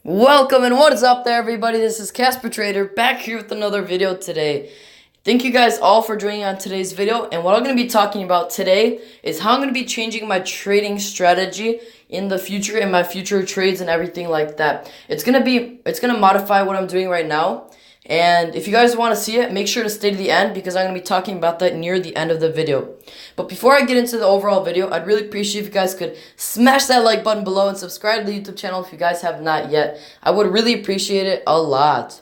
Welcome and what is up there, everybody? This is Casper Trader back here with another video today. Thank you guys all for joining on today's video, and what I'm going to be talking about today is how I'm going to be changing my trading strategy in the future and my future trades and everything like that. It's going to modify what I'm doing right now, and if you guys want to see it, make sure to stay to the end because I'm going to be talking about that near the end of the video. But before I get into the overall video, I'd really appreciate if you guys could smash that like button below and subscribe to the YouTube channel if you guys have not yet. I would really appreciate it a lot.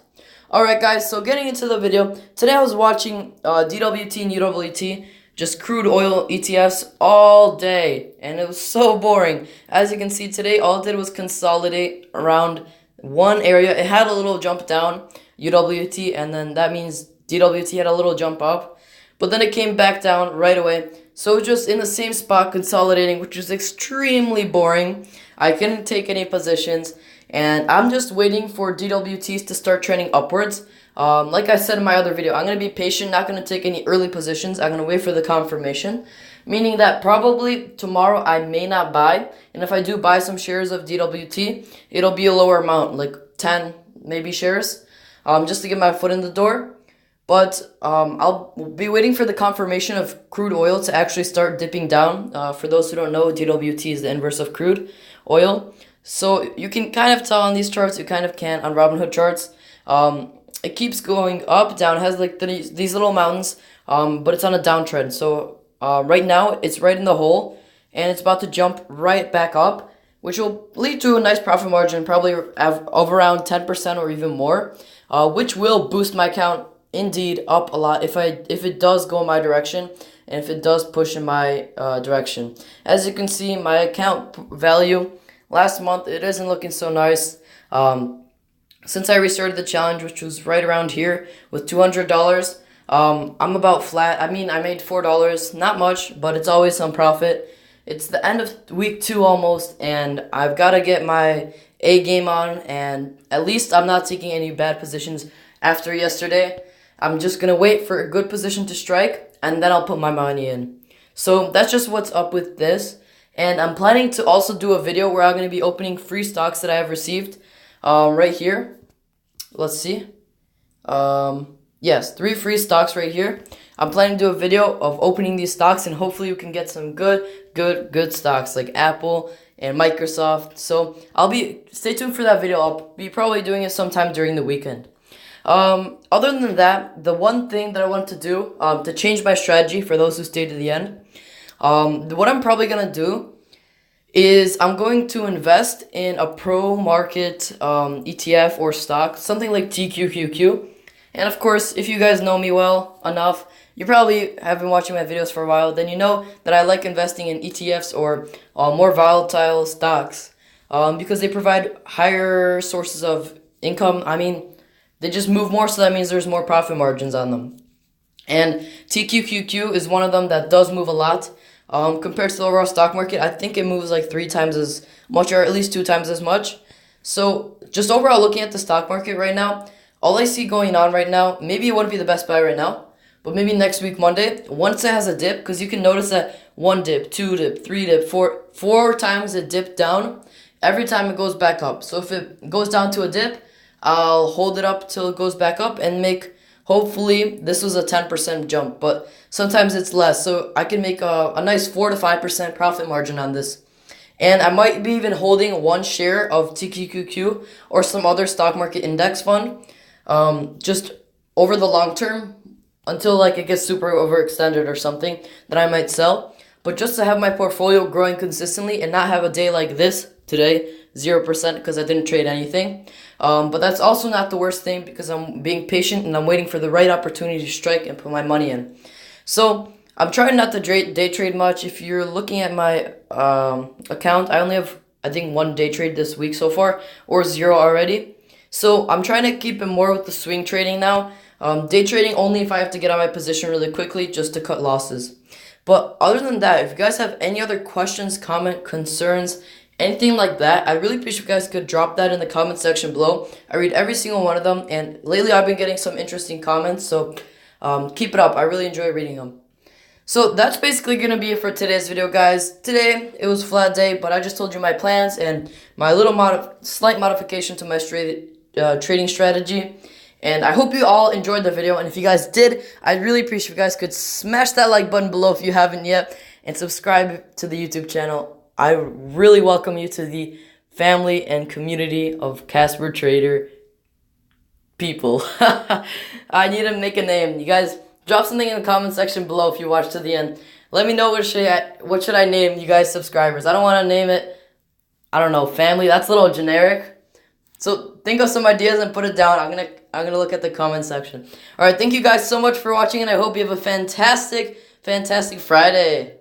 Alright guys, so getting into the video, today I was watching DWT and UWT, just crude oil ETFs all day, and it was so boring. As you can see today, all it did was consolidate around one area. It had a little jump down, UWT, and then that means DWT had a little jump up, but then it came back down right away. So just in the same spot consolidating, which is extremely boring. I couldn't take any positions, and I'm just waiting for DWTs to start trending upwards. Like I said in my other video, I'm going to be patient, not going to take any early positions. I'm going to wait for the confirmation, meaning that probably tomorrow I may not buy, and if I do buy some shares of DWT, it'll be a lower amount, like 10 maybe shares, just to get my foot in the door. But I'll be waiting for the confirmation of crude oil to actually start dipping down. For those who don't know, DWT is the inverse of crude oil. So you can kind of tell on these charts, you kind of can on Robinhood charts. It keeps going up, down. It has like these little mountains, but it's on a downtrend. So right now, it's right in the hole, and it's about to jump right back up, which will lead to a nice profit margin, probably of around 10% or even more, which will boost my account indeed up a lot if it does go in my direction and if it does push in my direction. As you can see, my account value last month, it isn't looking so nice. Since I restarted the challenge, which was right around here with $200, I'm about flat. I mean, I made $4, not much, but it's always some profit. It's the end of week 2 almost, and I've got to get my A game on, and at least I'm not taking any bad positions after yesterday. I'm just going to wait for a good position to strike, and then I'll put my money in. So that's just what's up with this. And I'm planning to also do a video where I'm going to be opening free stocks that I have received right here. Let's see. Yes, 3 free stocks right here. I'm planning to do a video of opening these stocks, and hopefully you can get some good stocks like Apple and Microsoft. So stay tuned for that video. I'll be probably doing it sometime during the weekend. Other than that, the one thing that I want to do to change my strategy for those who stay to the end, what I'm probably going to do is I'm going to invest in a pro market ETF or stock, something like TQQQ. And of course, if you guys know me well enough, you probably have been watching my videos for a while, then you know that I like investing in ETFs or more volatile stocks because they provide higher sources of income. I mean, they just move more, so that means there's more profit margins on them. And TQQQ is one of them that does move a lot. Compared to the overall stock market, I think it moves like 3 times as much, or at least 2 times as much. So just overall looking at the stock market right now, all I see going on right now, maybe it wouldn't be the best buy right now, but maybe next week, Monday, once it has a dip, because you can notice that 1 dip, 2 dip, 3 dip, 4 times it dipped down, every time it goes back up. So if it goes down to a dip, I'll hold it up till it goes back up and make, hopefully, this was a 10% jump, but sometimes it's less. So I can make a nice 4 to 5% profit margin on this. And I might be even holding 1 share of TQQQ or some other stock market index fund just over the long term until like it gets super overextended or something that I might sell. But just to have my portfolio growing consistently and not have a day like this today, 0% because I didn't trade anything. But that's also not the worst thing because I'm being patient and I'm waiting for the right opportunity to strike and put my money in. So I'm trying not to day trade much. If you're looking at my account, I only have, I think, 1 day trade this week so far, or 0 already. So I'm trying to keep it more with the swing trading now. Day trading only if I have to get out of my position really quickly just to cut losses. But other than that, if you guys have any other questions, comment, concerns, anything like that, I really appreciate if you guys could drop that in the comment section below. I read every single one of them, and lately I've been getting some interesting comments, so keep it up. I really enjoy reading them. So that's basically going to be it for today's video, guys. Today, it was flat day, but I just told you my plans and my little slight modification to my trading strategy. And I hope you all enjoyed the video. And if you guys did, I'd really appreciate if you guys could smash that like button below if you haven't yet. And subscribe to the YouTube channel. I really welcome you to the family and community of Casper Trader people. I need to make a name. You guys drop something in the comment section below if you watch to the end. Let me know what should I name you guys subscribers. I don't want to name it, I don't know, family. That's a little generic. So think of some ideas and put it down. I'm gonna look at the comment section. All right, thank you guys so much for watching, and I hope you have a fantastic Friday.